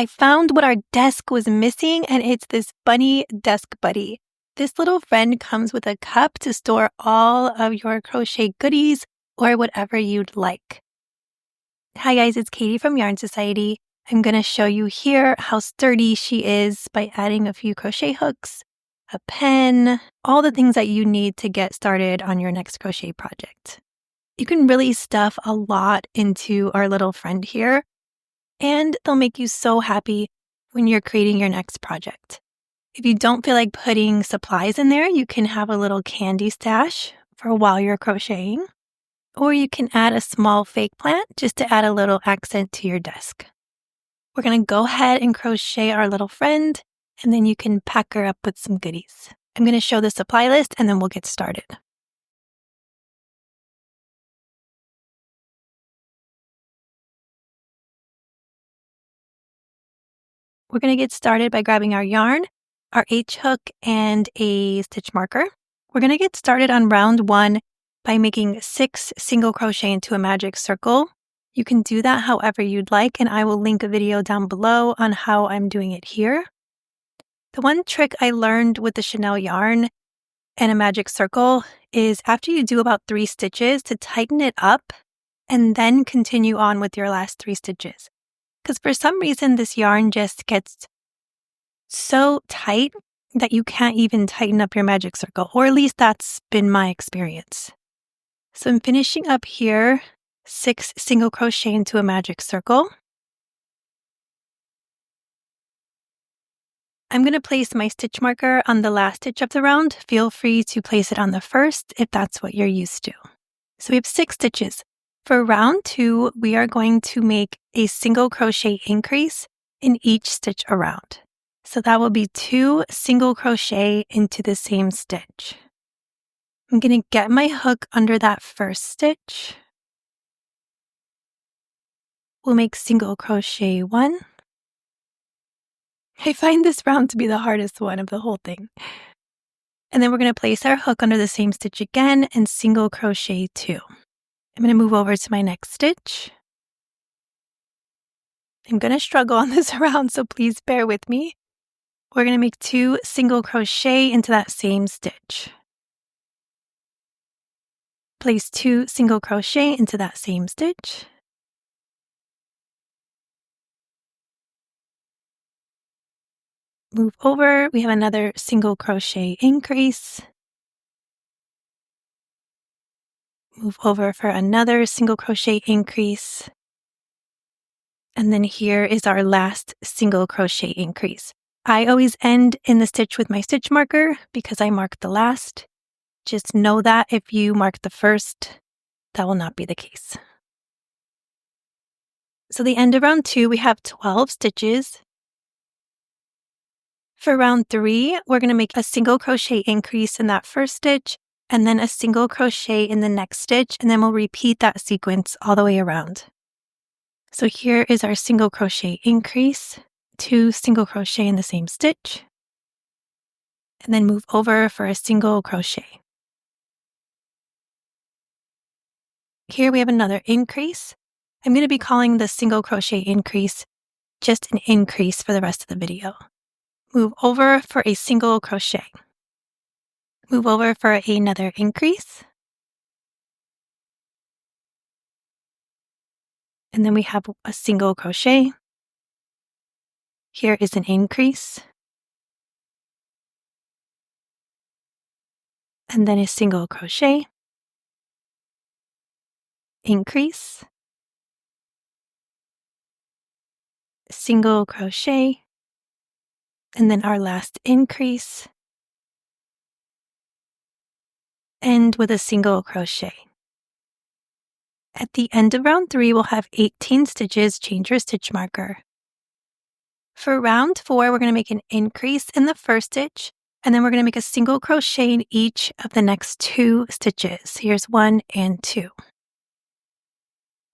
I found what our desk was missing, and it's this bunny desk buddy. This little friend comes with a cup to store all of your crochet goodies or whatever you'd like. Hi guys, it's Katie from Yarn Society. I'm going to show you here how sturdy she is by adding a few crochet hooks, a pen, all the things that you need to get started on your next crochet project. You can really stuff a lot into our little friend here, and they'll make you so happy when you're creating your next project. If you don't feel like putting supplies in there, you can have a little candy stash for while you're crocheting, or you can add a small fake plant just to add a little accent to your desk. We're going to go ahead and crochet our little friend, and then you can pack her up with some goodies. I'm going to show the supply list, and then we'll get started. We're going to get started by grabbing our yarn, our H hook, and a stitch marker. We're going to get started on round 1 by making 6 single crochet into a magic circle. You can do that however you'd like, and I will link a video down below on how I'm doing it here. The one trick I learned with the Chanel yarn and a magic circle is after you do about 3 stitches to tighten it up and then continue on with your last 3 stitches. Because for some reason, this yarn just gets so tight that you can't even tighten up your magic circle, or at least that's been my experience. So I'm finishing up here, 6 single crochet into a magic circle. I'm going to place my stitch marker on the last stitch of the round. Feel free to place it on the first if that's what you're used to. So we have 6 stitches. For round 2, we are going to make a single crochet increase in each stitch around. So that will be 2 single crochet into the same stitch. I'm going to get my hook under that first stitch. We'll make single crochet 1. I find this round to be the hardest one of the whole thing. And then we're going to place our hook under the same stitch again and single crochet 2. I'm going to move over to my next stitch. I'm going to struggle on this round, so please bear with me. We're going to make 2 single crochet into that same stitch. Place 2 single crochet into that same stitch. Move over, we have another single crochet increase. Move over for another single crochet increase. And then here is our last single crochet increase. I always end in the stitch with my stitch marker because I marked the last. Just know that if you mark the first, that will not be the case. So the end of round 2, we have 12 stitches. For round 3, we're going to make a single crochet increase in that first stitch, and then a single crochet in the next stitch, and then we'll repeat that sequence all the way around. So here is our single crochet increase, 2 single crochet in the same stitch, and then move over for a single crochet. Here we have another increase. I'm going to be calling the single crochet increase just an increase for the rest of the video. Move over for a single crochet. Move over for another increase. And then we have a single crochet. Here is an increase. And then a single crochet. Increase. Single crochet. And then our last increase. End with a single crochet. At the end of round 3, we'll have 18 stitches. Change your stitch marker. For round 4, we're going to make an increase in the first stitch, and then we're going to make a single crochet in each of the next 2 stitches. Here's 1 and 2.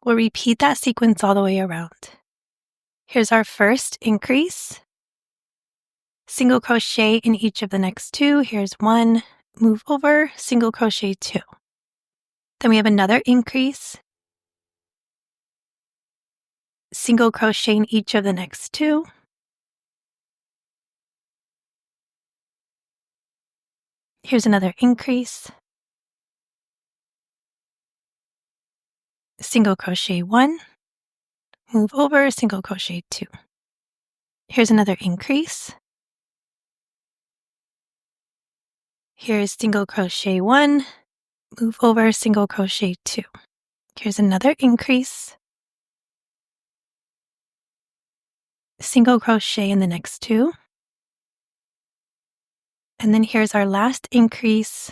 We'll repeat that sequence all the way around. Here's our first increase. Single crochet in each of the next 2. Here's 1. Move over, single crochet 2. Then we have another increase. Single crochet in each of the next 2. Here's another increase. Single crochet 1, move over, single crochet 2. Here's another increase. Here's single crochet 1, move over, single crochet 2. Here's another increase. Single crochet in the next 2. And then here's our last increase.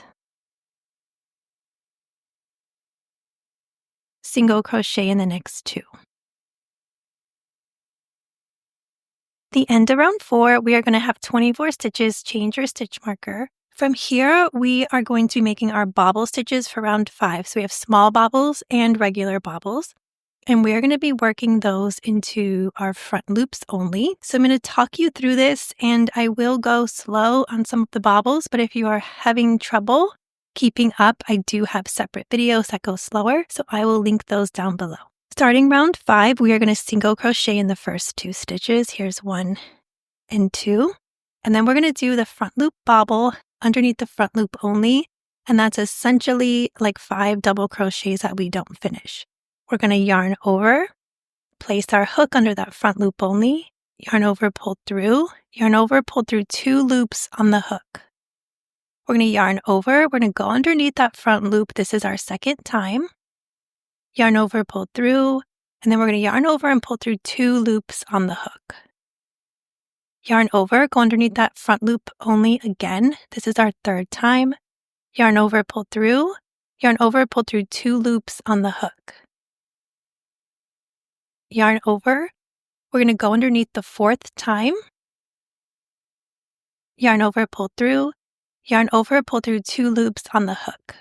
Single crochet in the next 2. The end of round 4, we are going to have 24 stitches. Change your stitch marker. From here, we are going to be making our bobble stitches for round 5. So we have small bobbles and regular bobbles. And we're going to be working those into our front loops only. So I'm going to talk you through this, and I will go slow on some of the bobbles, but if you are having trouble keeping up, I do have separate videos that go slower, so I will link those down below. Starting round 5, we are going to single crochet in the first 2 stitches. Here's 1 and 2. And then we're going to do the front loop bobble underneath the front loop only, and that's essentially like 5 double crochets that we don't finish. We're going to yarn over, place our hook under that front loop only, yarn over, pull through 2 loops on the hook. We're going to yarn over, we're going to go underneath that front loop. This is our second time. Yarn over, pull through, and then we're going to yarn over and pull through 2 loops on the hook. Yarn over, go underneath that front loop only again. This is our third time. Yarn over, pull through, yarn over, pull through 2 loops on the hook. Yarn over, we're going to go underneath the 4th time. Yarn over, pull through, yarn over, pull through 2 loops on the hook.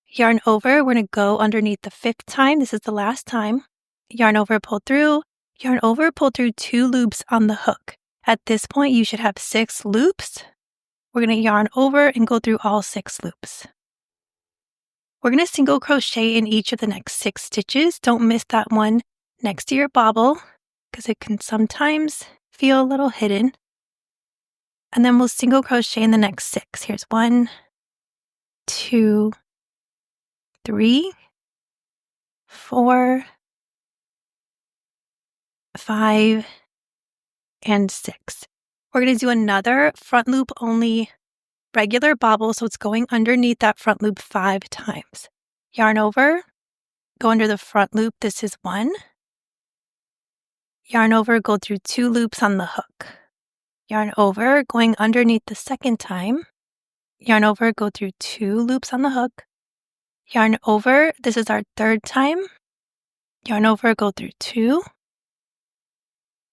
Yarn over, we're going to go underneath the 5th time. This is the last time. Yarn over, pull through, yarn over, pull through 2 loops on the hook. At this point, you should have 6 loops. We're going to yarn over and go through all 6 loops. We're going to single crochet in each of the next 6 stitches. Don't miss that one next to your bobble because it can sometimes feel a little hidden. And then we'll single crochet in the next 6. Here's 1, 2, 3, 4, 5, and 6. We're going to do another front loop only regular bobble, so it's going underneath that front loop 5 times. Yarn over, go under the front loop. This is 1. Yarn over, go through 2 loops on the hook. Yarn over, going underneath the second time. Yarn over, go through 2 loops on the hook. Yarn over, this is our third time. Yarn over, go through 2.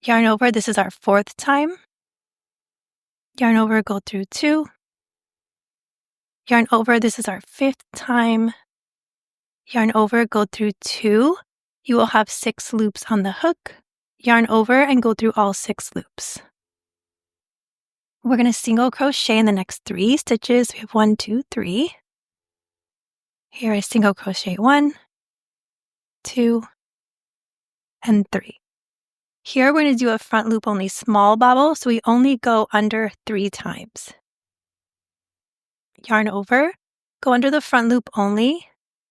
Yarn over, this is our 4th time. Yarn over, go through 2. Yarn over, this is our 5th time. Yarn over, go through 2. You will have 6 loops on the hook. Yarn over and go through all 6 loops. We're going to single crochet in the next 3 stitches. We have 1, 2, 3. Here is single crochet 1, 2, and 3. Here we're going to do a front loop only small bobble, so we only go under 3 times. Yarn over, go under the front loop only,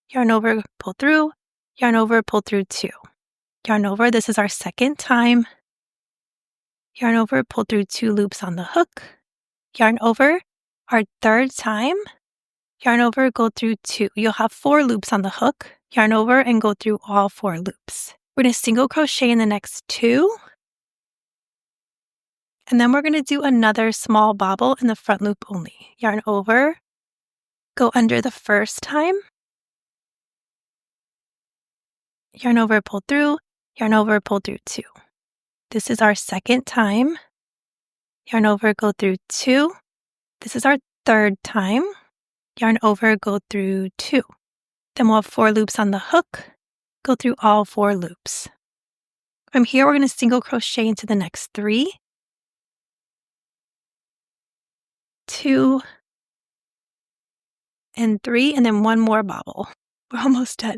yarn over, pull through, yarn over, pull through 2. Yarn over, this is our second time. Yarn over, pull through 2 loops on the hook. Yarn over, our third time. Yarn over, go through 2. You'll have 4 loops on the hook. Yarn over and go through all 4 loops. We're going to single crochet in the next 2. And then we're going to do another small bobble in the front loop only. Yarn over, go under the first time. Yarn over, pull through, yarn over, pull through 2. This is our second time. Yarn over, go through 2. This is our third time. Yarn over, go through 2. Then we'll have 4 loops on the hook. Go through all 4 loops. From here, we're going to single crochet into the next 3, 2, and 3, and then 1 more bobble. We're almost done.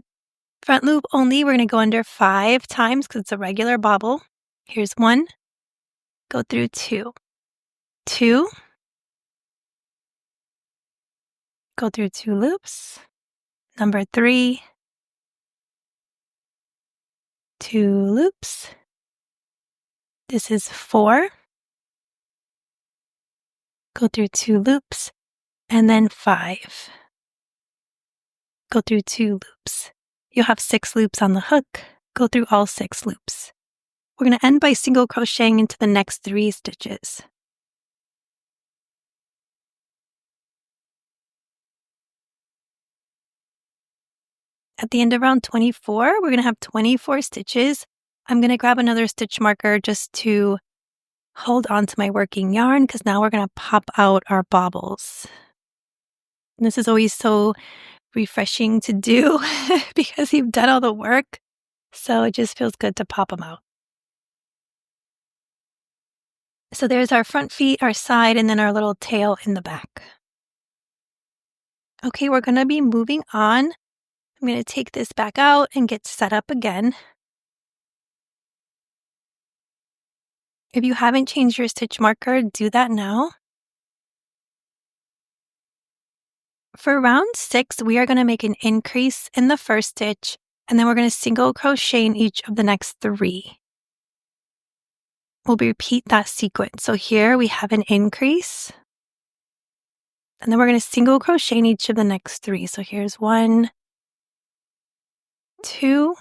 Front loop only, we're going to go under 5 times because it's a regular bobble. Here's 1, go through 2, 2, Go through 2 loops. Number 3, 2 loops. This is 4. Go through 2 loops, and then 5. Go through 2 loops. You'll have 6 loops on the hook. Go through all 6 loops. We're going to end by single crocheting into the next 3 stitches. At the end of round 24, we're going to have 24 stitches. I'm going to grab another stitch marker just to hold on to my working yarn because now we're going to pop out our bobbles. And this is always so refreshing to do because you've done all the work. So it just feels good to pop them out. So there's our front feet, our side, and then our little tail in the back. Okay, we're going to be moving on. I'm going to take this back out and get set up again. If you haven't changed your stitch marker, do that now. For round 6, we are going to make an increase in the first stitch, and then we're going to single crochet in each of the next 3. We'll repeat that sequence. So here we have an increase, and then we're going to single crochet in each of the next 3. So here's 1, 2,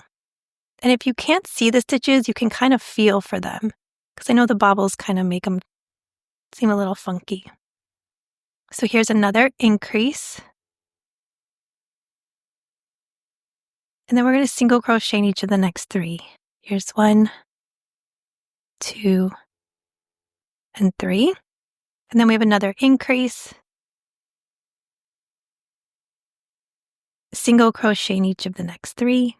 and if you can't see the stitches, you can kind of feel for them, because I know the bobbles kind of make them seem a little funky. So here's another increase. And then we're going to single crochet in each of the next 3. Here's 1, 2, and 3. And then we have another increase. Single crochet in each of the next 3.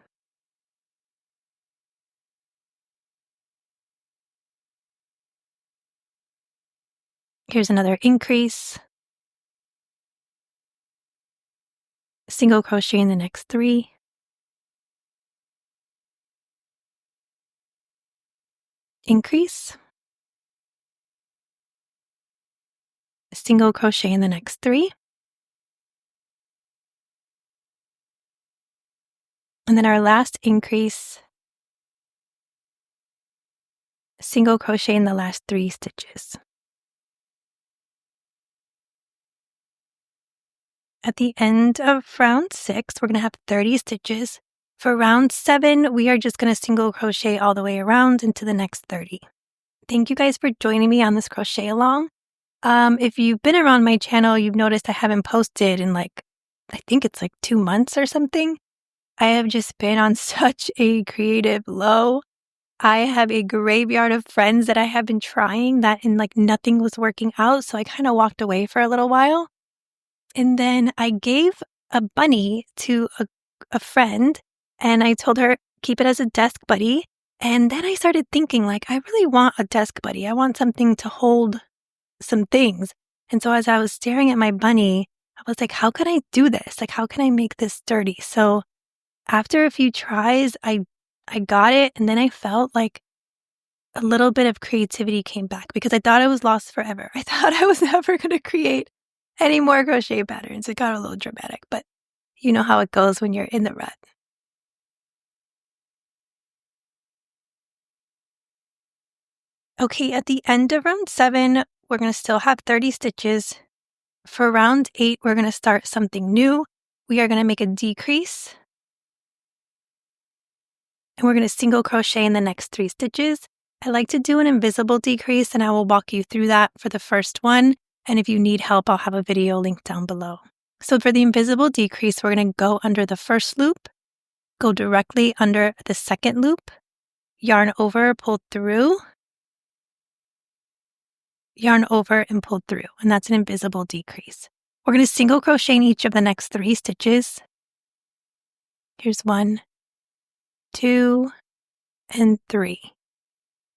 Here's another increase. Single crochet in the next 3. Increase. Single crochet in the next 3. And then our last increase. Single crochet in the last 3 stitches. At the end of round 6, we're going to have 30 stitches. For round 7, we are just going to single crochet all the way around into the next 30. Thank you guys for joining me on this crochet along. If you've been around my channel, you've noticed I haven't posted in I think it's 2 months or something. I have just been on such a creative low. I have a graveyard of friends that I have been trying that and nothing was working out. So I kind of walked away for a little while. And then I gave a bunny to a friend and I told her, keep it as a desk buddy. And then I started thinking I really want a desk buddy. I want something to hold some things. And so as I was staring at my bunny, I was like, how can I do this? How can I make this sturdy? So after a few tries, I got it. And then I felt like a little bit of creativity came back because I thought I was lost forever. I thought I was never going to create any more crochet patterns. It got a little dramatic, but you know how it goes when you're in the rut. Okay, at the end of round 7, we're going to still have 30 stitches. For round 8, we're going to start something new. We are going to make a decrease. And we're going to single crochet in the next 3 stitches. I like to do an invisible decrease, and I will walk you through that for the first one. And if you need help, I'll have a video linked down below. So for the invisible decrease, we're going to go under the first loop, go directly under the second loop, yarn over, pull through, yarn over, and pull through. And that's an invisible decrease. We're going to single crochet in each of the next 3 stitches. Here's 1, 2, and 3.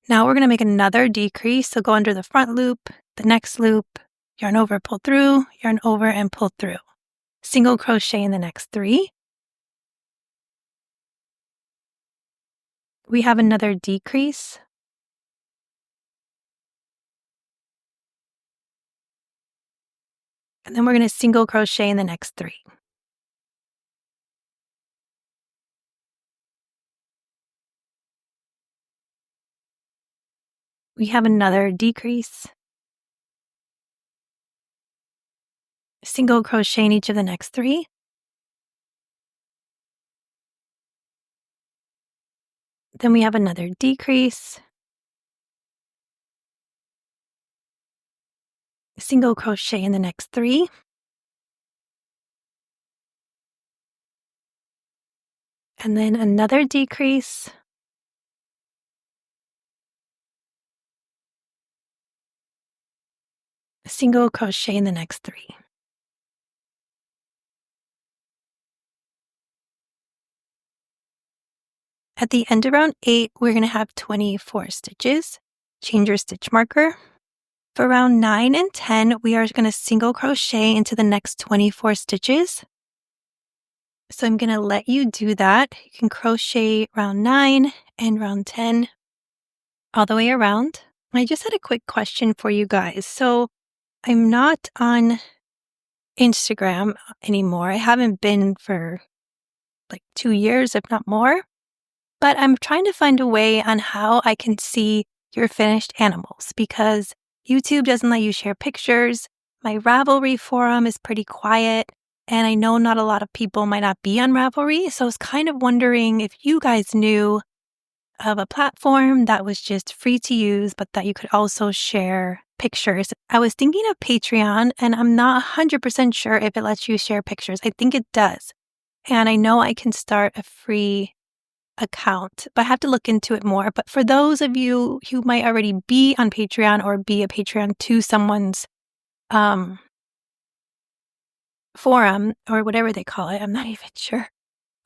Now we're going to make another decrease. So go under the front loop, the next loop, yarn over, pull through, yarn over, and pull through. Single crochet in the next 3. We have another decrease. And then we're going to single crochet in the next 3. We have another decrease, single crochet in each of the next 3. Then we have another decrease, single crochet in the next 3. And then another decrease, single crochet in the next 3. At the end of round 8, we're going to have 24 stitches. Change your stitch marker. For round 9 and 10, we are going to single crochet into the next 24 stitches. So I'm going to let you do that. You can crochet round 9 and round 10 all the way around. I just had a quick question for you guys. So I'm not on Instagram anymore. I haven't been for like 2 years, if not more. But I'm trying to find a way on how I can see your finished animals because YouTube doesn't let you share pictures. My Ravelry forum is pretty quiet, and I know not a lot of people might not be on Ravelry. So I was kind of wondering if you guys knew of a platform that was just free to use, but that you could also share pictures. I was thinking of Patreon, and I'm not 100% sure if it lets you share pictures. I think it does. And I know I can start a free account, but I have to look into it more. But for those of you who might already be on Patreon or be a Patreon to someone's forum or whatever they call it, I'm not even sure.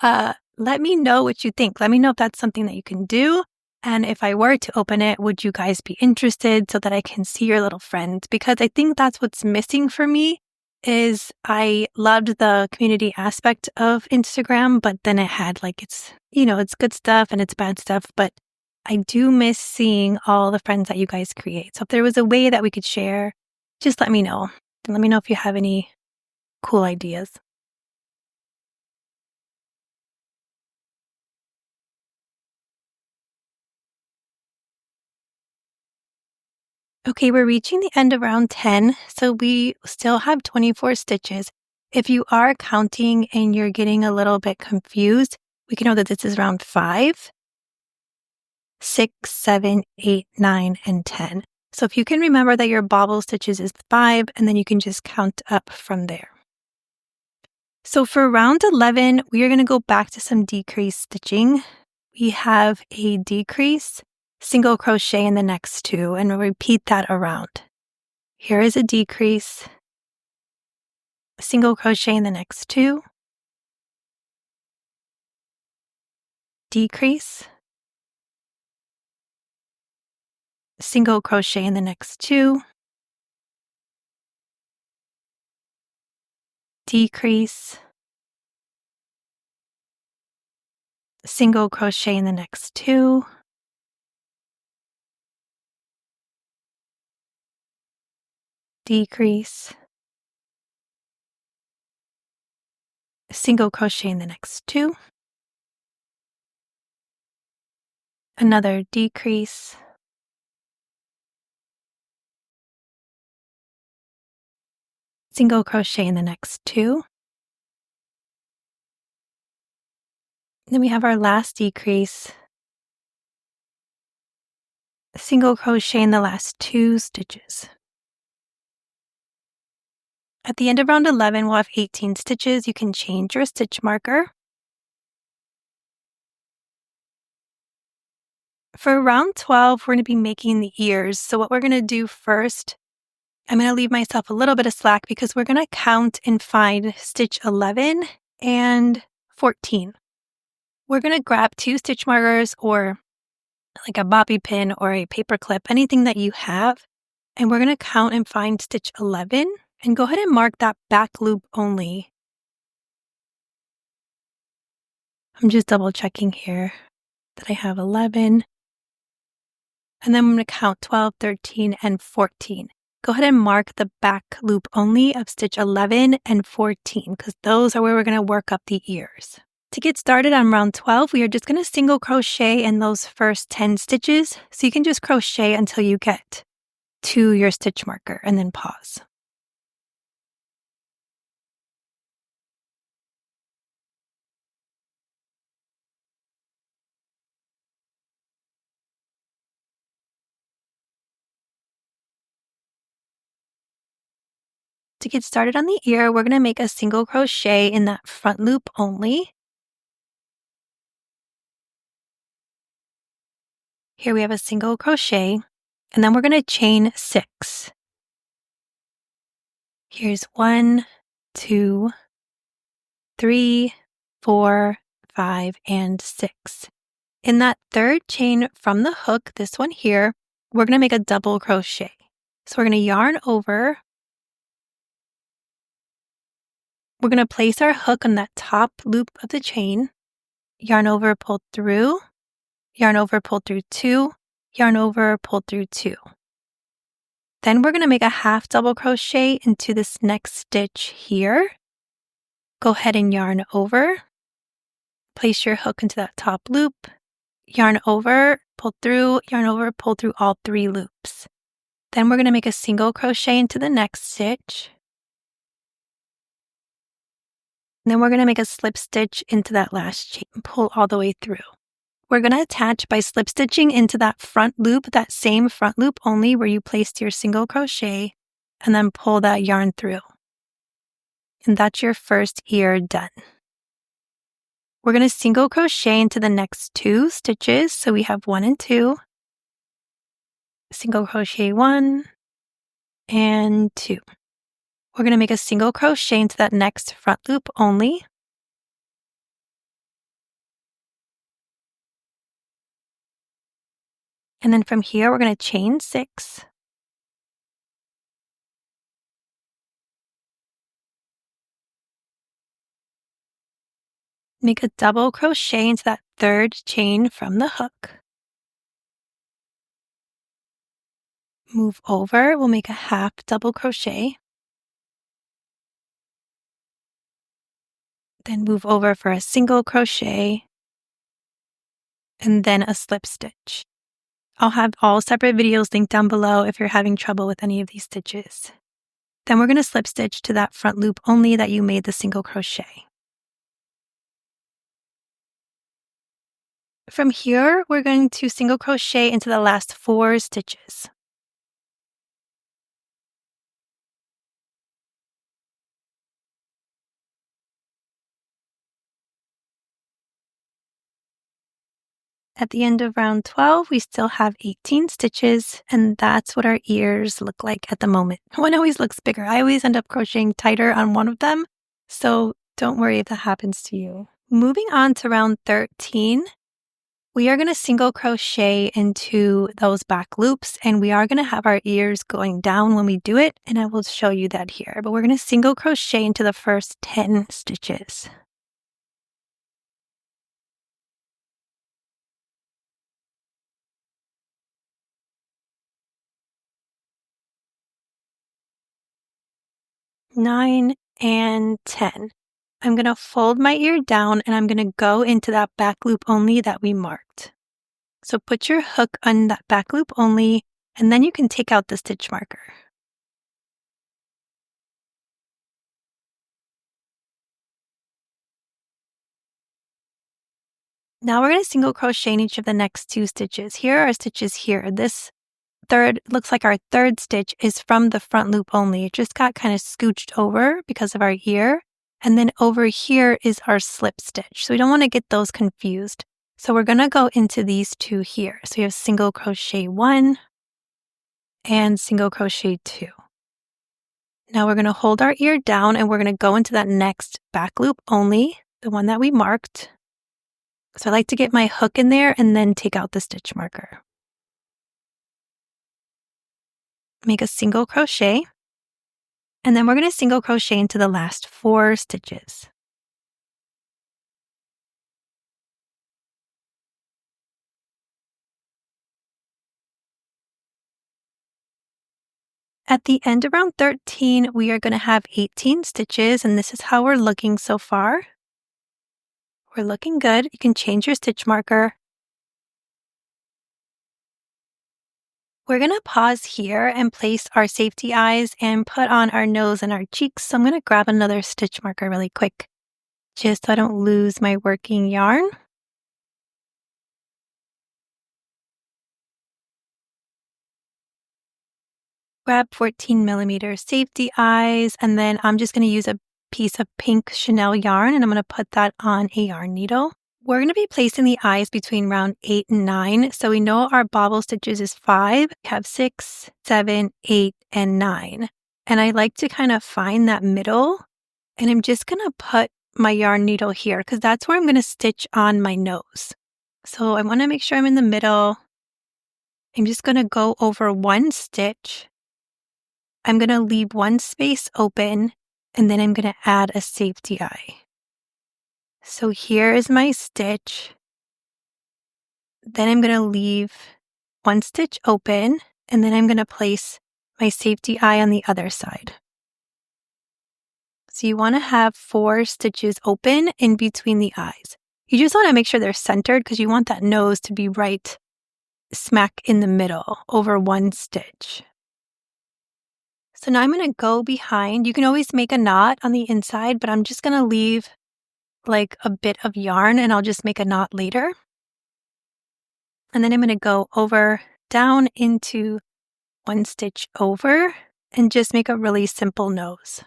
Let me know what you think. Let me know if that's something that you can do. And if I were to open it, would you guys be interested so that I can see your little friends? Because I think that's what's missing for me is I loved the community aspect of Instagram, but then it had like it's good stuff and it's bad stuff, but I do miss seeing all the friends that you guys create. So if there was a way that we could share, just let me know. And let me know if you have any cool ideas. Okay, we're reaching the end of round 10, so we still have 24 stitches. If you are counting and you're getting a little bit confused, we can know that this is round 5, 6, 7, 8, 9, and 10. So if you can remember that your bobble stitches is 5, and then you can just count up from there. So for round 11, we are going to go back to some decrease stitching. We have a decrease, single crochet in the next 2, and we'll repeat that around. Here is a decrease, single crochet in the next 2, decrease, single crochet in the next 2, decrease, single crochet in the next 2, decrease, single crochet in the next 2, another decrease, single crochet in the next 2. Then we have our last decrease, single crochet in the last 2 stitches. At the end of round 11, we'll have 18 stitches. You can change your stitch marker. For round 12, we're going to be making the ears. So what we're going to do first, I'm going to leave myself a little bit of slack because we're going to count and find stitch 11 and 14. We're going to grab 2 stitch markers or like a bobby pin or a paper clip, anything that you have, and we're going to count and find stitch 11 and go ahead and mark that back loop only. I'm just double checking here that I have 11. And then I'm going to count 12, 13, and 14. go ahead and mark the back loop only of stitch 11 and 14 because those are where we're going to work up the ears. To get started on round 12, we are just going to single crochet in those first 10 stitches. So you can just crochet until you get to your stitch marker and then pause. To get started on the ear, we're going to make a single crochet in that front loop only. Here we have a single crochet, and then we're going to chain 6. Here's 1, 2, 3, 4, 5, and 6. In that third chain from the hook, this one here, we're going to make a double crochet. So we're going to yarn over. We're going to place our hook on that top loop of the chain, yarn over, pull through, yarn over, pull through 2, yarn over, pull through 2. Then we're going to make a half double crochet into this next stitch here. Go ahead and yarn over, place your hook into that top loop, yarn over, pull through, yarn over, pull through all 3 loops. Then we're going to make a single crochet into the next stitch. Then we're going to make a slip stitch into that last chain, pull all the way through. We're going to attach by slip stitching into that front loop, that same front loop only where you placed your single crochet, and then pull that yarn through. And that's your first ear done. We're going to single crochet into the next 2 stitches. So we have 1 and 2, single crochet 1 and 2. We're going to make a single crochet into that next front loop only. And then from here, we're going to chain 6. Make a double crochet into that third chain from the hook. Move over, we'll make a half double crochet. Then move over for a single crochet, and then a slip stitch. I'll have all separate videos linked down below if you're having trouble with any of these stitches. Then we're going to slip stitch to that front loop only that you made the single crochet. From here, we're going to single crochet into the last 4 stitches. At the end of round 12, we still have 18 stitches, and that's what our ears look like at the moment. One always looks bigger. I always end up crocheting tighter on one of them, so don't worry if that happens to you. Moving on to round 13, we are going to single crochet into those back loops, and we are going to have our ears going down when we do it, and I will show you that here. But we're going to single crochet into the first 10 stitches. Nine and 10. I'm going to fold my ear down and I'm going to go into that back loop only that we marked. So put your hook on that back loop only, and then you can take out the stitch marker. Now we're going to single crochet in each of the next 2 stitches. Here are our stitches here. This third looks like our third stitch is from the front loop only. It just got kind of scooched over because of our ear. And then over here is our slip stitch. So we don't want to get those confused. So we're going to go into these 2 here. So you have single crochet 1 and single crochet 2. Now we're going to hold our ear down and we're going to go into that next back loop only, the one that we marked. So I like to get my hook in there and then take out the stitch marker. Make a single crochet, and then we're going to single crochet into the last 4 stitches. At the end of round 13, we are going to have 18 stitches, and this is how we're looking so far. We're looking good. You can change your stitch marker. We're going to pause here and place our safety eyes and put on our nose and our cheeks. So I'm going to grab another stitch marker really quick, just so I don't lose my working yarn. Grab 14 millimeter safety eyes, and then I'm just going to use a piece of pink Chanel yarn, and I'm going to put that on a yarn needle. We're going to be placing the eyes between round 8 and 9. So we know our bobble stitches is 5. We have 6, 7, 8, and 9. And I like to kind of find that middle. And I'm just going to put my yarn needle here because that's where I'm going to stitch on my nose. So I want to make sure I'm in the middle. I'm just going to go over one stitch. I'm going to leave one space open, and then I'm going to add a safety eye. So here is my stitch. Then I'm going to leave one stitch open, and then I'm going to place my safety eye on the other side. So you want to have 4 stitches open in between the eyes. You just want to make sure they're centered because you want that nose to be right smack in the middle over one stitch. So now I'm going to go behind. You can always make a knot on the inside, but I'm just going to leave like a bit of yarn and I'll just make a knot later. And then I'm going to go over down into one stitch over and just make a really simple nose.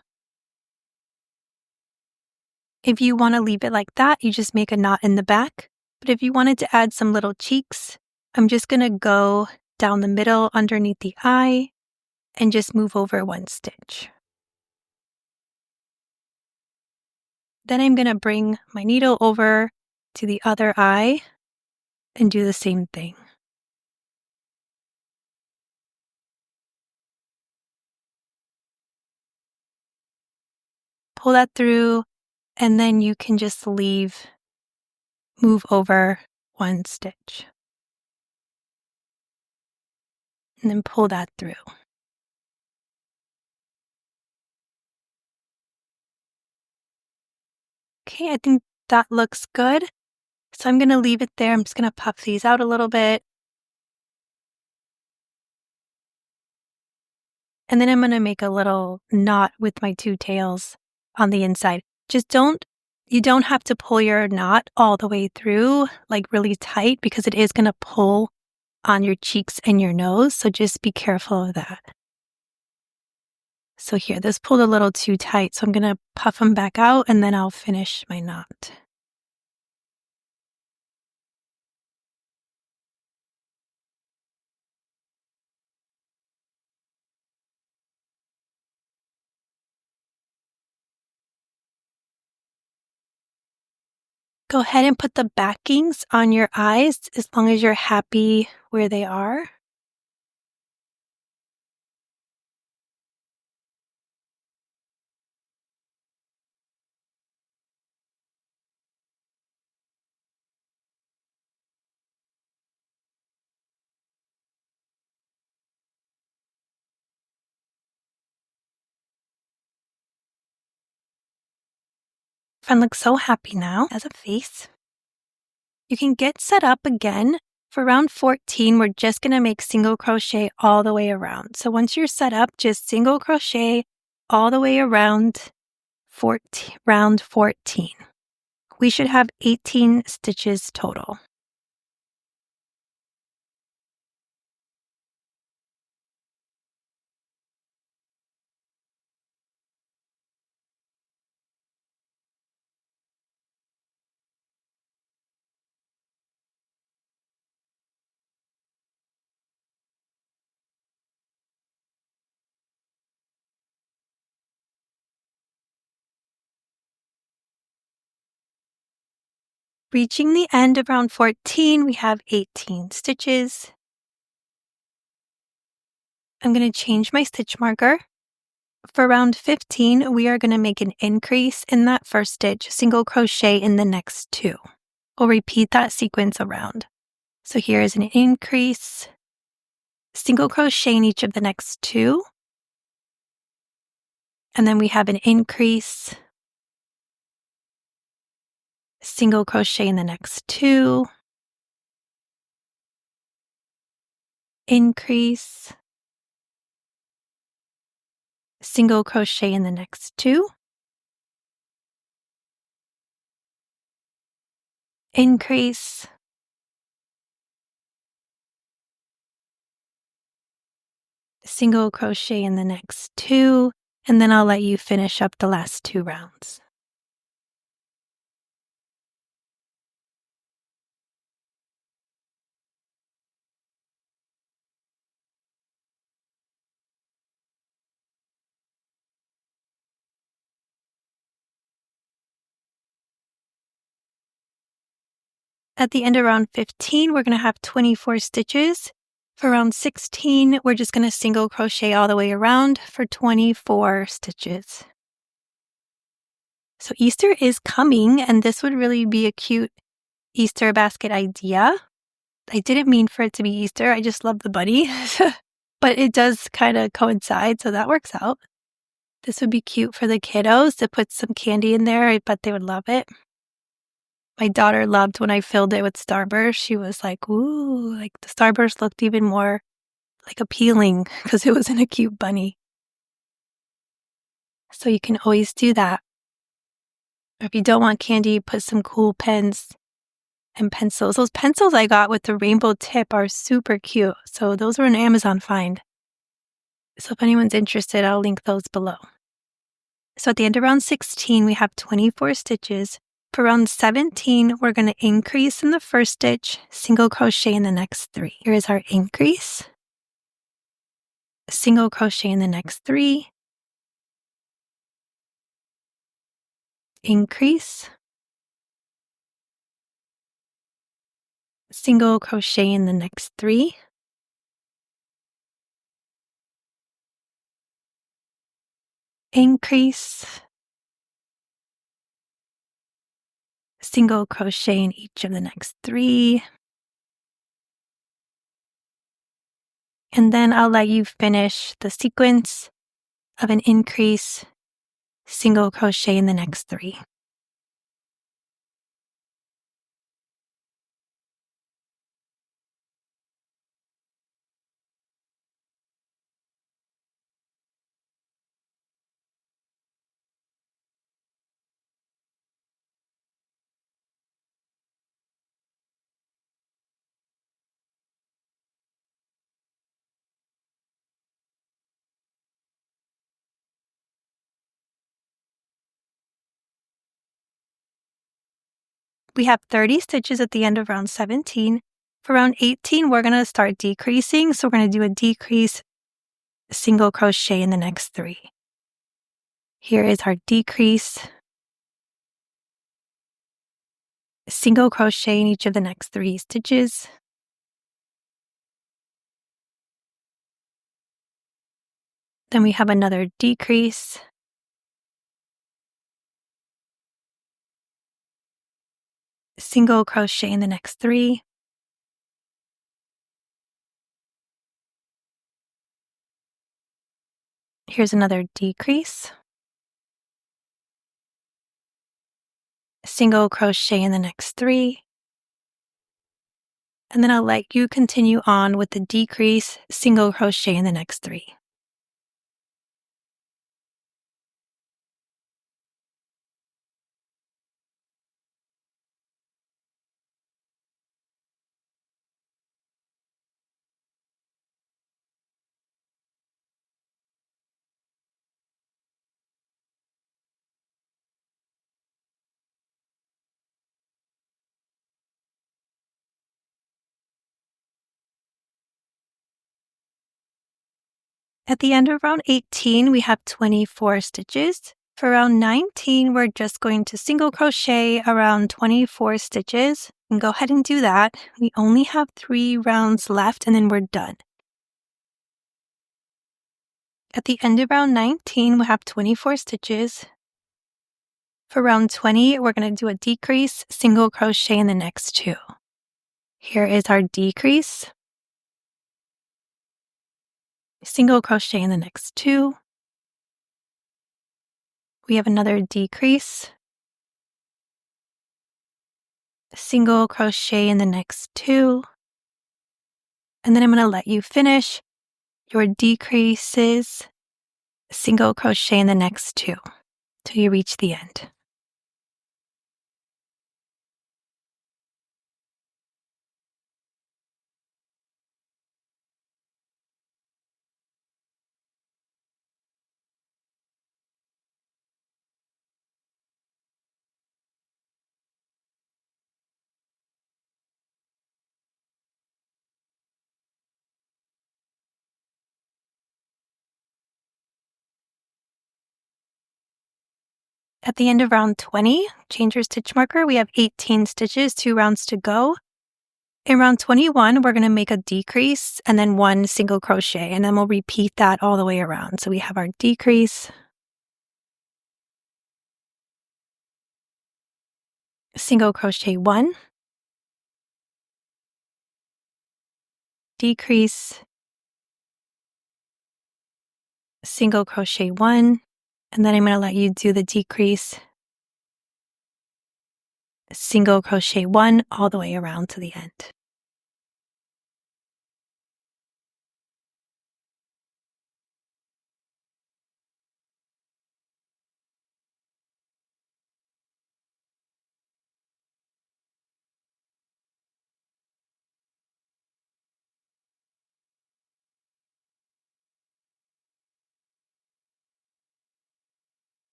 If you want to leave it like that, you just make a knot in the back. But if you wanted to add some little cheeks, I'm just going to go down the middle underneath the eye and just move over one stitch. Then I'm going to bring my needle over to the other eye and do the same thing. Pull that through, and then you can just move over one stitch. And then pull that through. Okay, I think that looks good. So I'm going to leave it there. I'm just going to puff these out a little bit. And then I'm going to make a little knot with my 2 tails on the inside. You don't have to pull your knot all the way through, like really tight, because it is going to pull on your cheeks and your nose. So just be careful of that. So here, this pulled a little too tight. So I'm going to puff them back out and then I'll finish my knot. Go ahead and put the backings on your eyes as long as you're happy where they are. Friend looks so happy now as a face. You can get set up again. For round 14, we're just going to make single crochet all the way around. So once you're set up, just single crochet all the way around round 14. We should have 18 stitches total. Reaching the end of round 14, we have 18 stitches. I'm going to change my stitch marker. For round 15, we are going to make an increase in that first stitch, single crochet in the next 2. We'll repeat that sequence around. So here is an increase, single crochet in each of the next 2, And then we have an increase, single crochet in the next 2, increase, single crochet in the next 2, increase, single crochet in the next 2, and then I'll let you finish up the last 2 rounds. At the end of round 15, we're going to have 24 stitches. For round 16, we're just going to single crochet all the way around for 24 stitches. So Easter is coming, and this would really be a cute Easter basket idea. I didn't mean for it to be Easter. I just love the bunny. But it does kind of coincide, so that works out. This would be cute for the kiddos to put some candy in there. I bet they would love it. My daughter loved when I filled it with Starburst. She was like, ooh, like the Starburst looked even more like appealing because it was in a cute bunny. So you can always do that. If you don't want candy, put some cool pens and pencils. Those pencils I got with the rainbow tip are super cute. So those were an Amazon find. So if anyone's interested, I'll link those below. So at the end of round 16, we have 24 stitches. For round 17, we're going to increase in the first stitch, single crochet in the next 3. Here is our increase, single crochet in the next 3, increase, single crochet in the next 3, increase, single crochet in each of the next 3, and then I'll let you finish the sequence of an increase, single crochet in the next 3. We have 30 stitches at the end of round 17. For round 18, we're going to start decreasing. So we're going to do a decrease, single crochet in the next 3. Here is our decrease, single crochet in each of the next 3 stitches. Then we have another decrease, single crochet in the next 3. Here's another decrease, single crochet in the next 3. And then I'll let you continue on with the decrease, single crochet in the next 3. At the end of round 18, we have 24 stitches. For round 19, we're just going to single crochet around 24 stitches. And go ahead and do that. We only have 3 rounds left and then we're done. At the end of round 19, we have 24 stitches. For round 20, we're going to do a decrease, single crochet in the next 2. Here is our decrease, single crochet in the next 2, We have another decrease, single crochet in the next 2, and then I'm going to let you finish your decreases, single crochet in the next 2 till you reach the end. At the end of round 20, change your stitch marker. We have 18 stitches, 2 rounds to go. In round 21, we're going to make a decrease and then 1 single crochet, and then we'll repeat that all the way around. So we have our decrease, single crochet 1, decrease, single crochet 1, and then I'm going to let you do the decrease, single crochet 1 all the way around to the end.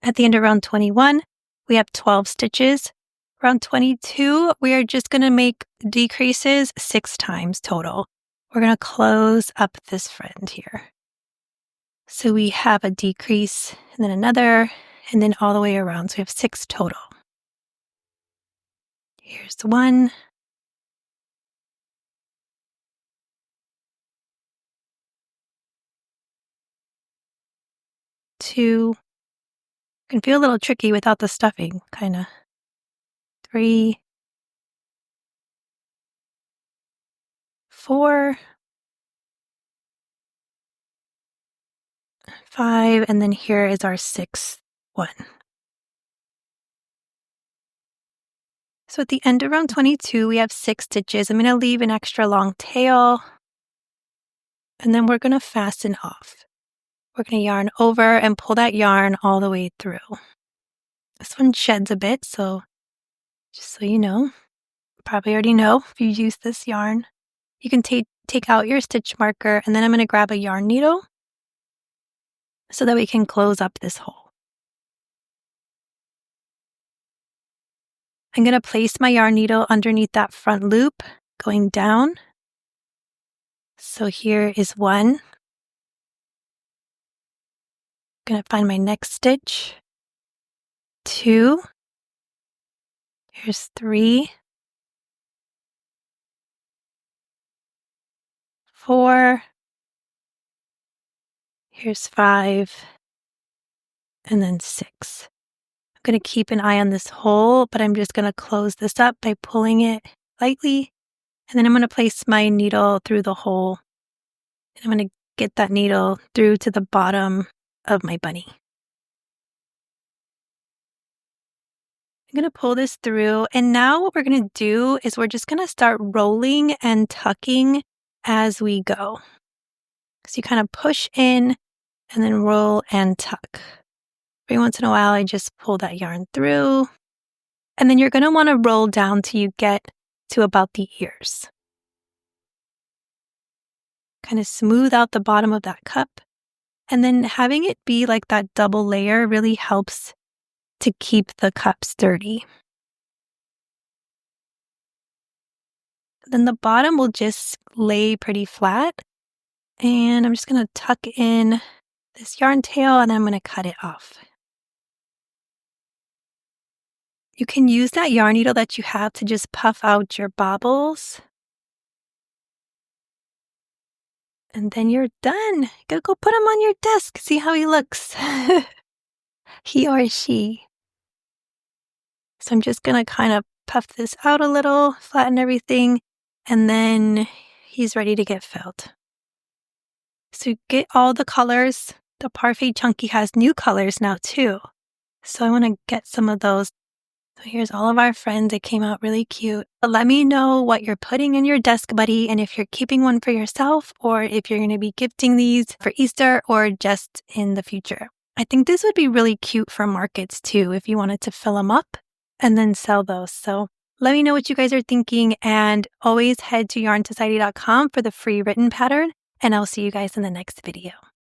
At the end of round 21, we have 12 stitches. Round 22, we are just going to make decreases 6 times total. We're going to close up this friend here. So we have a decrease and then another, and then all the way around. So we have 6 total. Here's 1. 2. Can feel a little tricky without the stuffing, kind of. 3. 4. 5, and then here is our 6th one. So at the end of round 22, we have 6 stitches. I'm going to leave an extra long tail, and then we're going to fasten off. We're going to yarn over and pull that yarn all the way through. This one sheds a bit, so just so you know, probably already know if you use this yarn. You can take out your stitch marker, and then I'm going to grab a yarn needle so that we can close up this hole. I'm going to place my yarn needle underneath that front loop, going down. So here is 1. I'm going to find my next stitch. 2. Here's 3. 4. Here's 5. And then 6. I'm going to keep an eye on this hole, but I'm just going to close this up by pulling it lightly. And then I'm going to place my needle through the hole. And I'm going to get that needle through to the bottom of my bunny. I'm going to pull this through. And now what we're going to do is we're just going to start rolling and tucking as we go. So you kind of push in and then roll and tuck. Every once in a while, I just pull that yarn through. And then you're going to want to roll down till you get to about the ears. Kind of smooth out the bottom of that cup. And then having it be like that double layer really helps to keep the cup sturdy. Then the bottom will just lay pretty flat. And I'm just going to tuck in this yarn tail, and then I'm going to cut it off. You can use that yarn needle that you have to just puff out your bobbles. And then you're done. You gotta go put him on your desk. See how he looks. He or she. So I'm just gonna kind of puff this out a little, flatten everything, and then he's ready to get filled. So get all the colors The Parfait Chunky has new colors now too. So I want to get some of those. So here's all of our friends. They came out really cute. But let me know what you're putting in your desk buddy and if you're keeping one for yourself or if you're going to be gifting these for Easter or just in the future. I think this would be really cute for markets too if you wanted to fill them up and then sell those. So let me know what you guys are thinking and always head to yarnsociety.com for the free written pattern and I'll see you guys in the next video.